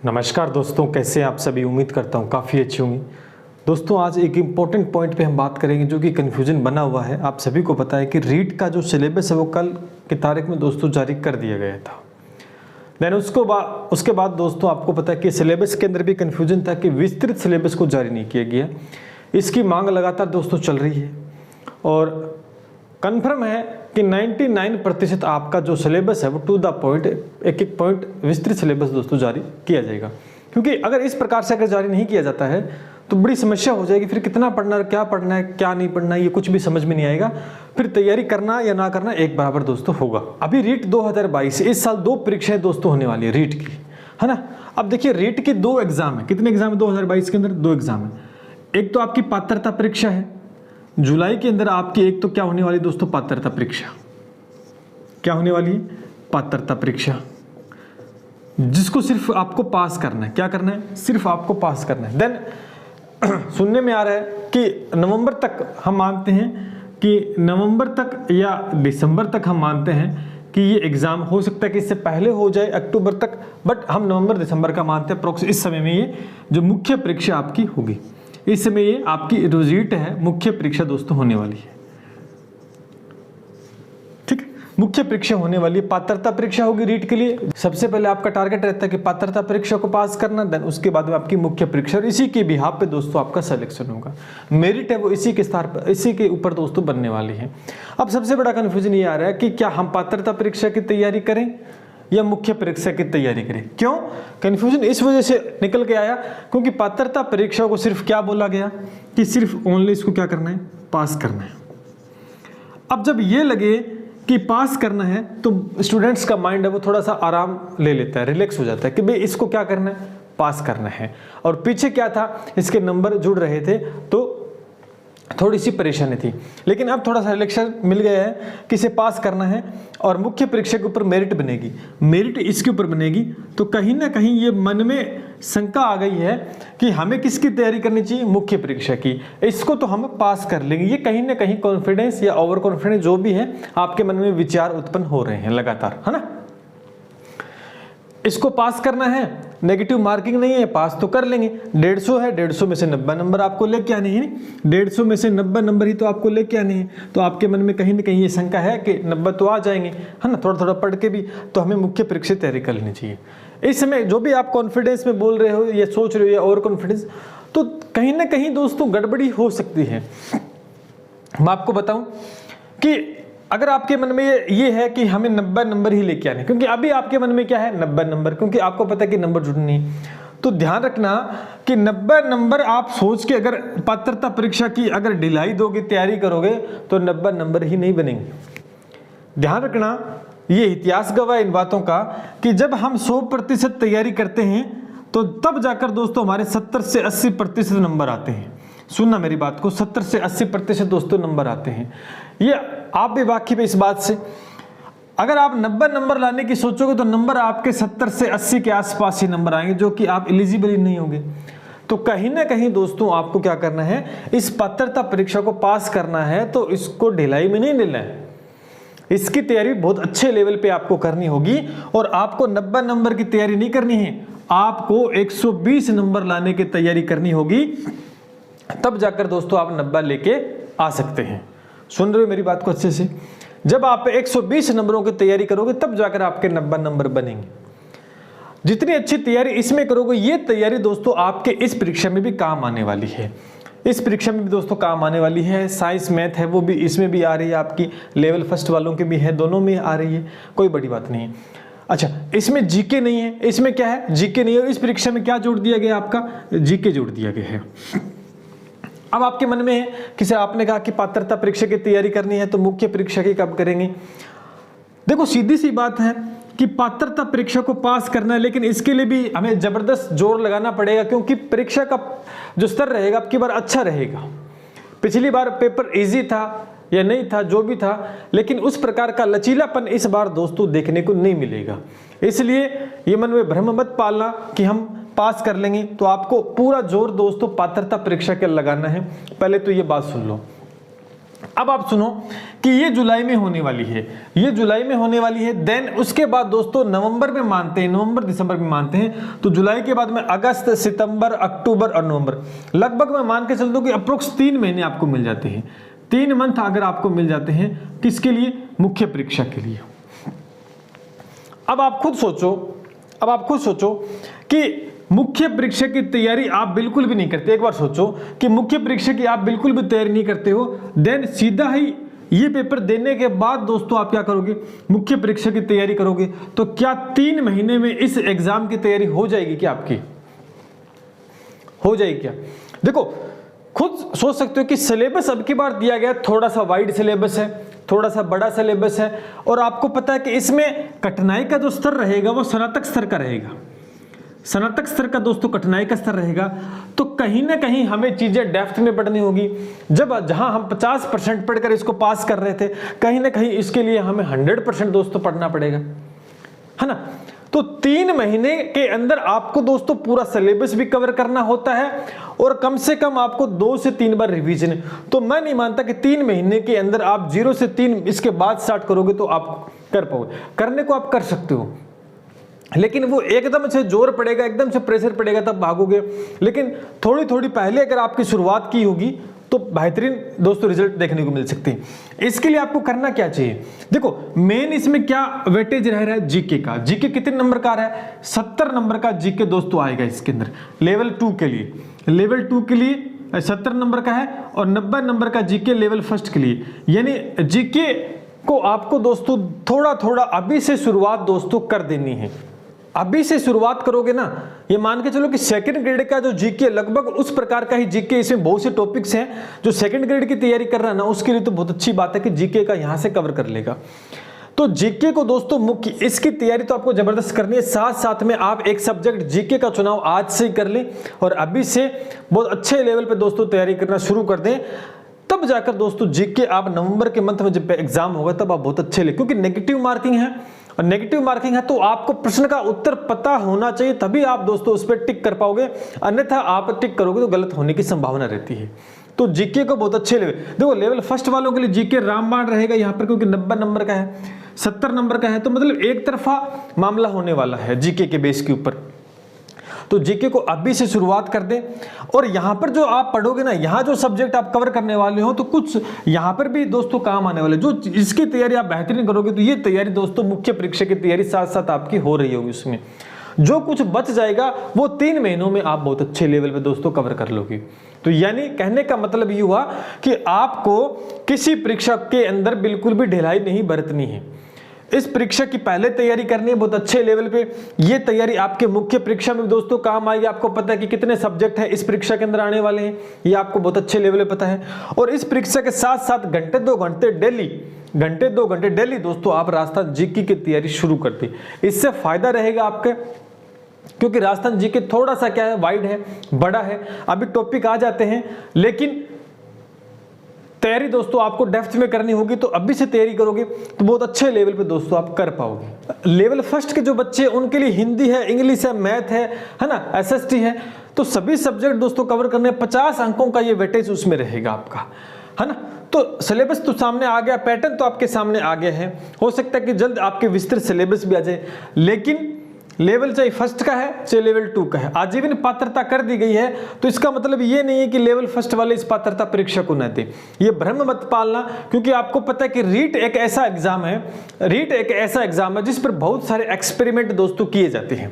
नमस्कार दोस्तों, कैसे हैं आप सभी। उम्मीद करता हूँ काफ़ी अच्छी होंगी। दोस्तों आज एक इम्पॉर्टेंट पॉइंट पे हम बात करेंगे जो कि कन्फ्यूजन बना हुआ है। आप सभी को पता है कि रीट का जो सिलेबस है वो कल की तारीख में दोस्तों जारी कर दिया गया था। देन उसके बाद दोस्तों आपको पता है कि सिलेबस के अंदर भी कन्फ्यूजन था कि विस्तृत सिलेबस को जारी नहीं किया गया। इसकी मांग लगातार दोस्तों चल रही है और कन्फर्म है कि 99% आपका जो सिलेबस है वो टू द पॉइंट एक पॉइंट विस्तृत सिलेबस दोस्तों जारी किया जाएगा। क्योंकि अगर इस प्रकार से अगर जारी नहीं किया जाता है तो बड़ी समस्या हो जाएगी। फिर कितना पढ़ना है, क्या नहीं पढ़ना है, ये कुछ भी समझ में नहीं आएगा। फिर तैयारी करना या ना करना एक बराबर दोस्तों होगा। अभी रीट 2022 इस साल 2 परीक्षाएं दोस्तों होने वाली है रीट की, है ना। अब देखिए रीट के 2 एग्जाम है। कितने एग्जाम है 2022 के अंदर? 2 एग्जाम है। एक तो आपकी पात्रता परीक्षा है जुलाई के अंदर आपकी। एक तो क्या होने वाली दोस्तों? पात्रता परीक्षा। क्या होने वाली है? पात्रता परीक्षा, जिसको सिर्फ आपको पास करना है। क्या करना है? सिर्फ आपको पास करना है। देन सुनने में आ रहा है कि नवंबर तक हम मानते हैं कि नवंबर तक या दिसंबर तक हम मानते हैं कि ये एग्जाम हो सकता है कि इससे पहले हो जाए अक्टूबर तक, बट हम नवंबर दिसंबर का मानते हैं अप्रोक्स। इस समय में ये जो मुख्य परीक्षा आपकी होगी, इस समय ये आपकी रिजल्ट है, मुख्य परीक्षा दोस्तों होने वाली है। ठीक, मुख्य परीक्षा होने वाली है। पात्रता परीक्षा होगी रीट के लिए। सबसे पहले आपका टारगेट रहता है कि पात्रता परीक्षा को पास करना, देन उसके बाद में आपकी मुख्य परीक्षा, और इसी के बिहाफ पे दोस्तों आपका सिलेक्शन होगा। मेरिट है वो इसी के स्तर पर, इसी के ऊपर दोस्तों बनने वाली है। अब सबसे बड़ा कंफ्यूजन ये आ रहा है कि क्या हम पात्रता परीक्षा की तैयारी करें या मुख्य परीक्षा की तैयारी करें। क्यों कंफ्यूजन इस वजह से निकल के आया क्योंकि पात्रता परीक्षा को सिर्फ क्या बोला गया कि सिर्फ ओनली इसको क्या करना है? पास करना है। अब जब ये लगे कि पास करना है तो स्टूडेंट्स का माइंड है वो थोड़ा सा आराम ले लेता है, रिलैक्स हो जाता है कि भाई इसको क्या करना है? पास करना है। और पीछे क्या था, इसके नंबर जुड़ रहे थे तो थोड़ी सी परेशानी थी, लेकिन अब थोड़ा सा रिलैक्शन मिल गया है कि इसे पास करना है और मुख्य परीक्षा के ऊपर मेरिट बनेगी। मेरिट इसके ऊपर बनेगी तो कहीं ना कहीं ये मन में शंका आ गई है कि हमें किसकी तैयारी करनी चाहिए? मुख्य परीक्षा की। इसको तो हम पास कर लेंगे। ये कहीं ना कहीं कॉन्फिडेंस या ओवर कॉन्फिडेंस जो भी है आपके मन में विचार उत्पन्न हो रहे हैं लगातार, है ना। इसको पास करना है, नेगेटिव मार्किंग नहीं है, पास तो कर लेंगे। 150 है, 150 में से 90 नंबर आपको लेके आने हैं। 150 में से 90 नंबर ही तो आपको लेके आने हैं। तो आपके मन में कहीं ना कहीं ये शंका है कि 90 तो आ जाएंगे, है ना। थोड़ा थोड़ा पढ़ के भी तो हमें मुख्य परीक्षा तैयारी कर लेनी चाहिए। इस समय जो भी आप कॉन्फिडेंस में बोल रहे हो या सोच रहे हो या ओवर कॉन्फिडेंस, तो कहीं ना कहीं दोस्तों गड़बड़ी हो सकती है। मैं आपको बताऊं कि अगर आपके मन में ये है कि हमें 90 नंबर ही लेके आने, क्योंकि अभी आपके मन में क्या है? 90 नंबर, क्योंकि आपको पता है कि नंबर जुड़ने, तो ध्यान रखना कि 90 नंबर आप सोच के अगर पात्रता परीक्षा की अगर ढिलाई दोगे, तैयारी करोगे तो 90 नंबर ही नहीं बनेंगे। ध्यान रखना, ये इतिहास गवाह इन बातों का कि जब हम 100% तैयारी करते हैं तो तब जाकर दोस्तों हमारे 70 से 80% नंबर आते हैं। सुनना मेरी बात को, 70 से 80% दोस्तों नंबर आते हैं। ये आप भी वाकिफ है इस बात से। अगर आप 90 नंबर लाने की सोचोगे तो नंबर आपके 70 से 80 के आसपास ही नंबर आएंगे, जो कि आप एलिजिबल ही नहीं होंगे। तो कहीं ना कहीं दोस्तों आपको क्या करना है? इस पात्रता परीक्षा को पास करना है तो इसको ढिलाई में नहीं लेना है। इसकी तैयारी बहुत अच्छे लेवल पे आपको करनी होगी और आपको 90 नंबर की तैयारी नहीं करनी है, आपको 120 नंबर लाने की तैयारी करनी होगी। तब जाकर दोस्तों आप 90 लेके आ सकते हैं। सुन रहे हो मेरी बात को अच्छे से? जब आप 120 नंबरों की तैयारी करोगे तब जाकर आपके 90 नंबर बनेंगे। जितनी अच्छी तैयारी इसमें करोगे, ये तैयारी दोस्तों आपके इस परीक्षा में भी काम आने वाली है। इस परीक्षा में भी दोस्तों काम आने वाली है। साइंस मैथ है वो भी इसमें भी आ रही है, आपकी लेवल फर्स्ट वालों के भी है, दोनों में आ रही है, कोई बड़ी बात नहीं है। अच्छा, इसमें जीके नहीं है, इसमें क्या है? जीके नहीं है। इस परीक्षा में क्या जोड़ दिया गया? आपका जीके जोड़ दिया गया है। अब आपके मन में है कि सर आपने कहा कि पात्रता परीक्षा की तैयारी करनी है तो मुख्य परीक्षा की कब करेंगे? देखो सीधी सी बात है कि पात्रता परीक्षा को पास करना है, लेकिन इसके लिए भी हमें जबरदस्त जोर लगाना पड़ेगा, क्योंकि परीक्षा का जो स्तर रहेगा अब की बार अच्छा रहेगा। पिछली बार पेपर इजी था या नहीं था, जो भी था, लेकिन उस प्रकार का लचीलापन इस बार दोस्तों देखने को नहीं मिलेगा। इसलिए ये मन में भ्रम मत पालना कि हम पास कर लेंगे, तो आपको पूरा जोर दोस्तों पात्रता परीक्षा के लगाना है। पहले तो ये बात सुन लो, अब आप सुनो कि ये जुलाई में होने वाली है, ये जुलाई में होने वाली है। देन उसके बाद दोस्तों नवंबर में मानते हैं, नवंबर दिसंबर में मानते हैं, तो जुलाई के बाद में अगस्त, सितंबर, अक्टूबर और नवंबर, लगभग मैं मान के चलता हूं कि अप्रोक्स 3 महीने आपको मिल जाते हैं। 3 मंथ अगर आपको मिल जाते हैं, किसके लिए? मुख्य परीक्षा के लिए। अब आप खुद सोचो कि मुख्य परीक्षा की तैयारी आप बिल्कुल भी नहीं करते। एक बार सोचो कि मुख्य परीक्षा की आप बिल्कुल भी तैयारी नहीं करते हो, देन सीधा ही ये पेपर देने के बाद दोस्तों आप क्या करोगे? मुख्य परीक्षा की तैयारी करोगे। तो क्या 3 महीने में इस एग्जाम की तैयारी हो जाएगी क्या आपकी? हो जाएगी क्या? देखो खुद सोच सकते हो कि सिलेबस अब की बार दिया गया थोड़ा सा वाइड सिलेबस है, थोड़ा सा बड़ा सिलेबस है, और आपको पता है कि इसमें कठिनाई का जो स्तर रहेगा वो स्नातक स्तर का रहेगा। स्नातक स्तर का दोस्तों कठिनाई का स्तर रहेगा। तो कहीं ना कहीं हमें चीजें डेप्थ में पढ़नी होगी। जहां हम 50% पढ़कर इसको पास कर रहे थे, कहीं ना कहीं इसके लिए हमें 100% दोस्तों पढ़ना पड़ेगा, है ना। तो 3 महीने के अंदर आपको दोस्तों पूरा सिलेबस भी कवर करना होता है, और कम से कम आपको 2 से 3 बार रिवीजन। तो मैं नहीं मानता कि 3 महीने के अंदर आप 0 से 3 इसके बाद स्टार्ट करोगे तो आप कर पाओगे। करने को आप कर सकते हो, लेकिन वो एकदम से जोर पड़ेगा, एकदम से प्रेशर पड़ेगा तब भागोगे। लेकिन थोड़ी थोड़ी पहले अगर आपकी शुरुआत की होगी तो बेहतरीन दोस्तों रिजल्ट देखने को मिल सकते हैं। इसके लिए आपको करना क्या चाहिए? देखो मेन इसमें क्या वेटेज रह रहा है? जीके का। जीके कितने नंबर का रहा है? 70 नंबर का जीके दोस्तों आएगा इसके अंदर लेवल 2 के लिए। लेवल 2 के लिए 70 नंबर का है, और 90 नंबर का जीके लेवल 1 के लिए। यानी जीके को आपको दोस्तों थोड़ा थोड़ा अभी से शुरुआत दोस्तों कर देनी है। अभी से शुरुआत करोगे ना, ये मान के चलो कि सेकंड ग्रेड का जो जीके लगभग उस प्रकार का ही जीके, इसमें बहुत से टॉपिक्स हैं जो सेकंड ग्रेड की तैयारी कर रहा है ना, उसके लिए तो बहुत अच्छी बात है कि जीके का यहां से कवर कर लेगा। तो जीके को दोस्तों मुख्य इसकी तैयारी तो आपको जबरदस्त करनी है। साथ साथ में आप एक सब्जेक्ट जीके का चुनाव आज से ही कर लें, और अभी से बहुत अच्छे लेवल पे दोस्तों तैयारी करना शुरू कर दें। तब जाकर दोस्तों जीके आप नवंबर के मंथ में जब एग्जाम होगा तब आप बहुत अच्छे ले, क्योंकि नेगेटिव मार्किंग है, और नेगेटिव मार्किंग है तो आपको प्रश्न का उत्तर पता होना चाहिए, तभी आप दोस्तों उस पर टिक कर पाओगे। अन्यथा आप टिक करोगे तो गलत होने की संभावना रहती है। तो जीके को बहुत अच्छे लेवल, देखो लेवल 1 वालों के लिए जीके रामबाण रहेगा यहाँ पर, क्योंकि 90 नंबर का है, 70 नंबर का है, तो मतलब एक तरफा मामला होने वाला है जीके के बेस के ऊपर। तो जीके को अभी से शुरुआत कर दें, और यहां पर जो आप पढ़ोगे ना, यहां जो सब्जेक्ट आप कवर करने वाले हो, तो कुछ यहां पर भी दोस्तों काम आने वाले। जो इसकी तैयारी आप बेहतरीन करोगे तो ये तैयारी दोस्तों मुख्य परीक्षा की तैयारी साथ साथ आपकी हो रही होगी। उसमें जो कुछ बच जाएगा वो 3 महीनों में आप बहुत अच्छे लेवल पे दोस्तों कवर कर लोगे। तो यानी कहने का मतलब ये हुआ कि आपको किसी परीक्षा के अंदर बिल्कुल भी ढिलाई नहीं बरतनी है। इस परीक्षा की पहले तैयारी करनी है बहुत अच्छे लेवल पे। ये तैयारी आपके मुख्य परीक्षा में दोस्तों काम आएगी। आपको पता है कि कितने सब्जेक्ट हैं इस परीक्षा के अंदर आने वाले हैं, ये आपको बहुत अच्छे लेवल पे पता है। और इस परीक्षा के साथ साथ घंटे 2 घंटे डेली दोस्तों आप राजस्थान जीके की तैयारी शुरू कर दी। इससे फायदा रहेगा आपके, क्योंकि राजस्थान जीके थोड़ा सा क्या है, वाइड है, बड़ा है। अभी टॉपिक आ जाते हैं, लेकिन तैयारी दोस्तों आपको डेप्थ में करनी होगी। तो अभी से तैयारी करोगे तो बहुत अच्छे लेवल पे दोस्तों आप कर पाओगे। लेवल 1 के जो बच्चे उनके लिए हिंदी है, इंग्लिश है, मैथ है ना, एसएसटी है, तो सभी सब्जेक्ट दोस्तों कवर करने। 50 अंकों का ये वेटेज उसमें रहेगा आपका, है ना। तो सिलेबस तो सामने आ गया, पैटर्न तो आपके सामने आ गया है। हो सकता है कि जल्द आपके विस्तृत सिलेबस भी आ जाए, लेकिन लेवल चाहे 1 का है चाहे लेवल 2 का है, आजीवन पात्रता कर दी गई है। तो इसका मतलब ये नहीं है कि लेवल 1 वाले इस पात्रता परीक्षा को न दे, ये भ्रम मत पालना। क्योंकि आपको पता है कि रीट एक ऐसा एग्जाम है जिस पर बहुत सारे एक्सपेरिमेंट दोस्तों किए जाते हैं।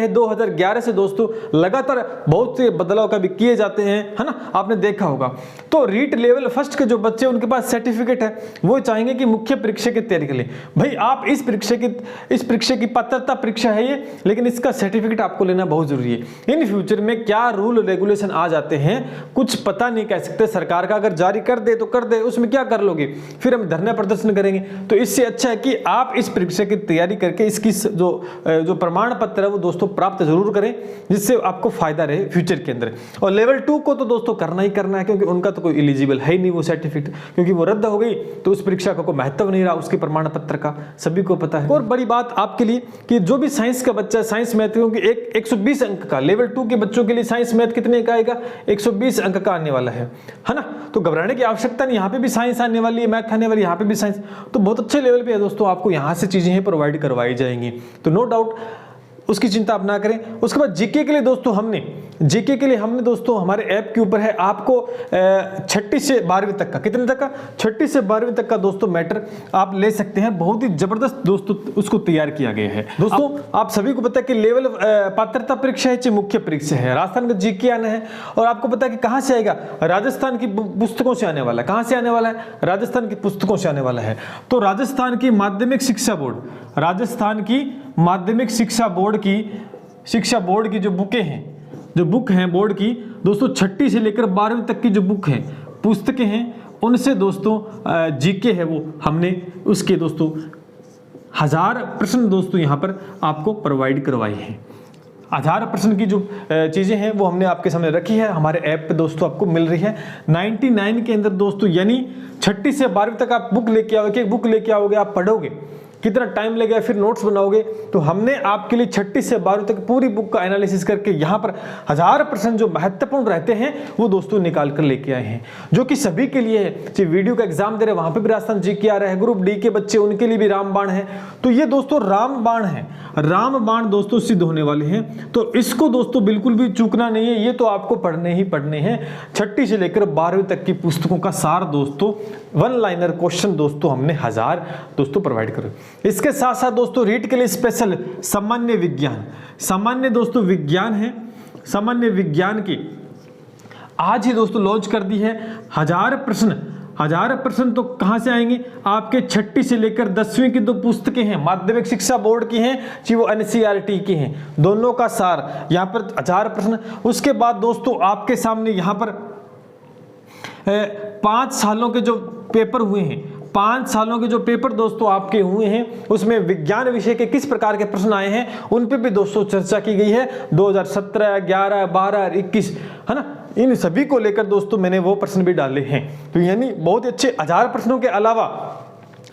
2011 से दोस्तों लगातार बहुत से बदलाव का भी किए जाते हैं, है ना, आपने देखा होगा। तो रीट लेवल 1 के जो बच्चे उनके पास सर्टिफिकेट है, वो चाहेंगे कि मुख्य परीक्षा की तैयारी के लिए भाई आप इस परीक्षा की पात्रता परीक्षा है ये, लेकिन इसका सर्टिफिकेट आपको लेना बहुत जरूरी है। इन फ्यूचर में क्या रूल रेगुलेशन आ जाते हैं कुछ पता नहीं कह सकते। सरकार का अगर जारी कर दे तो कर दे, उसमें क्या कर लोगे, फिर हम धरना प्रदर्शन करेंगे। तो इससे अच्छा है कि आप इस परीक्षा की तैयारी करके इसकी जो जो प्रमाण पत्र है वो दोस्तों प्राप्त जरूर करें, जिससे आपको फायदा रहे फ्यूचर के अंदर। और लेवल 2 को तो दोस्तों करना ही करना है, क्योंकि उनका तो कोई एलिजिबल है ही नहीं वो सर्टिफिकेट, क्योंकि वो रद्द हो गई तो उस परीक्षा का कोई महत्व नहीं रहा उसके प्रमाण पत्र का, सभी को पता है। और बड़ी बात आपके लिए कि जो भी साइंस का बच्चा, साइंस मैथ, क्योंकि 120 अंक का लेवल 2 के बच्चों के लिए साइंस मैथ कितने का आएगा, 120 अंक का आने वाला है ना। तो घबराने की आवश्यकता नहीं, यहाँ पे भी साइंस आने वाली है, मैथ आने वाली है, यहाँ पे भी साइंस, तो बहुत अच्छे लेवल पे है दोस्तों, आपको यहाँ से चीजें प्रोवाइड करवाई जाएंगी, तो नो डाउट उसकी चिंता आप ना करें। उसके बाद जीके के लिए दोस्तों हमने दोस्तों हमारे ऐप के ऊपर है आपको 6ठी से 12वीं तक का, कितने तक का, 6ठी से 12वीं तक का दोस्तों मैटर आप ले सकते हैं। बहुत ही जबरदस्त दोस्तों उसको तैयार किया गया है। दोस्तों आप सभी को पता है कि लेवल पात्रता परीक्षा है चाहे मुख्य परीक्षा है, राजस्थान का जीके आना है, और आपको पता है कि कहां से आएगा, राजस्थान की पुस्तकों से आने वाला है। कहां से आने वाला है, राजस्थान की पुस्तकों से आने वाला है। तो राजस्थान की माध्यमिक शिक्षा बोर्ड, राजस्थान की माध्यमिक शिक्षा बोर्ड की जो बुकें हैं, जो बुक हैं बोर्ड की दोस्तों, 6ठी से लेकर 12वीं तक की जो बुक हैं, पुस्तकें हैं, उनसे दोस्तों जीके है वो हमने उसके दोस्तों 1000 प्रश्न दोस्तों यहाँ पर आपको प्रोवाइड करवाई हैं। 1000 प्रश्न की जो चीज़ें हैं वो हमने आपके सामने रखी है, हमारे ऐप पे दोस्तों आपको मिल रही है 99 के अंदर दोस्तों, यानी 6ठी से 12वीं तक आप बुक लेके आओगे, बुक लेके आओगे, आप पढ़ोगे, कितना टाइम लगेगा, फिर नोट्स बनाओगे, तो हमने आपके लिए 6ठी से 12वीं तक पूरी बुक का एनालिसिस करके यहाँ पर 1000 प्रश्न जो महत्वपूर्ण रहते हैं वो दोस्तों निकाल कर लेके आए हैं, जो कि सभी के लिए है। चाहे वीडियो का एग्जाम दे रहे हैं वहां पे भी राजस्थान जीके आ रहा है, ग्रुप डी के बच्चे उनके लिए भी रामबाण है, तो ये दोस्तों रामबाण है, रामबाण दोस्तों सिद्ध होने वाले हैं। तो इसको दोस्तों बिल्कुल भी चूकना नहीं है, ये तो आपको पढ़ने ही पढ़ने हैं। 6ठी से लेकर 12वीं तक की पुस्तकों का सार दोस्तों, 1 लाइनर क्वेश्चन दोस्तों हमने 1000 दोस्तों प्रोवाइड करे। इसके साथ साथ दोस्तों रीट के लिए स्पेशल सामान्य विज्ञान, सामान्य दोस्तों विज्ञान है, सामान्य विज्ञान की आज ही दोस्तों लॉन्च कर दी है। 1000 प्रश्न तो कहां से आएंगे, आपके 6ठी से लेकर 10वीं की 2 पुस्तकें हैं, माध्यमिक शिक्षा बोर्ड की हैं चाहे वो NCERT की हैं, दोनों का सार यहाँ पर 1000 प्रश्न। उसके बाद दोस्तों आपके सामने यहाँ पर 5 सालों के जो पेपर हुए हैं, 5 सालों के जो पेपर दोस्तों आपके हुए हैं, उसमें विज्ञान विषय के किस प्रकार के प्रश्न आए हैं उन पे भी दोस्तों चर्चा की गई है। 2017, 11, 12, 21 है ना, इन सभी को लेकर दोस्तों मैंने वो प्रश्न भी डाले हैं। तो यानी बहुत ही अच्छे 1000 प्रश्नों के अलावा,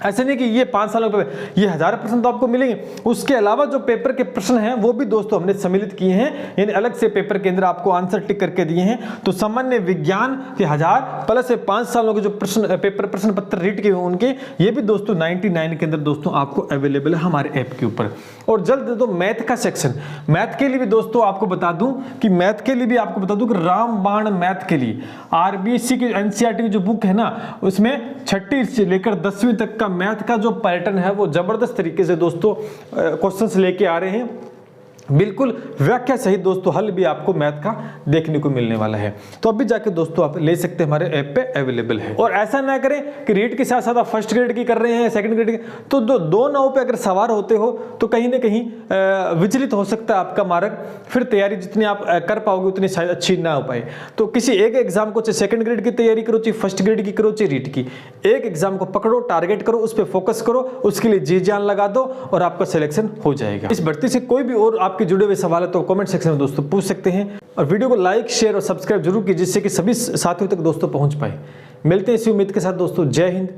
ऐसे नहीं कि ये 5 सालों के ये 1000 प्रश्न तो आपको मिलेंगे, उसके अलावा जो पेपर के प्रश्न हैं वो भी दोस्तों हमने सम्मिलित किए हैं, यानी अलग से पेपर के अंदर आपको आंसर टिक करके दिए हैं। तो सामान्य विज्ञान के 1000 प्लस 5 सालों के जो प्रश्न पत्र रीड के हुए उनके, ये भी दोस्तों 99 के अंदर दोस्तों आपको अवेलेबल है हमारे ऐप के ऊपर। और जल्द दो मैथ का सेक्शन, मैथ के लिए भी दोस्तों आपको बता दूं कि रामबाण मैथ के लिए RBC की NCERT की जो बुक है ना, उसमें 6ठी से लेकर 10वीं तक का मैथ का जो पैटर्न है वो जबरदस्त तरीके से दोस्तों क्वेश्चंस लेके आ रहे हैं, बिल्कुल व्याख्या सहित दोस्तों हल भी आपको मैथ का देखने को मिलने वाला है। तो अभी जाके दोस्तों आप ले सकते हैं, हमारे ऐप पे अवेलेबल है। और ऐसा ना करें कि रीट के साथ साथ आप फर्स्ट ग्रेड की कर रहे हैं, सेकंड ग्रेड की, तो दो नाव पे अगर सवार होते हो तो कहीं ना कहीं विचलित हो सकता है आपका मार्ग, फिर तैयारी जितनी आप कर पाओगे उतनी शायद अच्छी ना हो पाए। तो किसी एक एग्जाम को, चाहे सेकंड ग्रेड की तैयारी करो, चाहे फर्स्ट ग्रेड की करो, चाहे रीट की, एक एग्जाम को पकड़ो, टारगेट करो, उस पर फोकस करो, उसके लिए जी जान लगा दो और आपका सिलेक्शन हो जाएगा। इस भर्ती से कोई भी और आपके जुड़े हुए सवाल है तो कमेंट सेक्शन में दोस्तों पूछ सकते हैं, और वीडियो को लाइक, शेयर और सब्सक्राइब जरूर कीजिए, जिससे कि सभी साथियों तक दोस्तों पहुंच पाए। मिलते हैं इसी उम्मीद के साथ दोस्तों, जय हिंद।